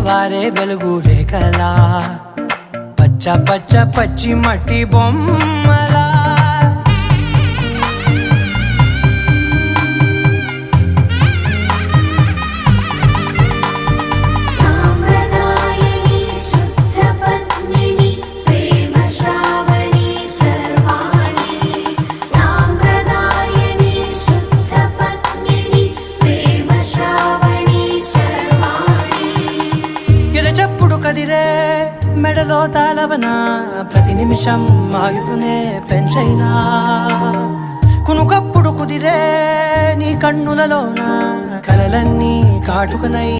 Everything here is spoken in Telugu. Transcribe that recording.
వారే వెలుగు రేఖలా పచ్చ పచ్చ పచ్చి మట్టి బొమ్మలా చెప్పుడు కదిరే మెడలో తాళవన ప్రతి నిమిషం ఆయుధునే పెంచైనా కునుకప్పుడు కుదిరే నీ కన్నులలోన కలలన్నీ కాటుకనై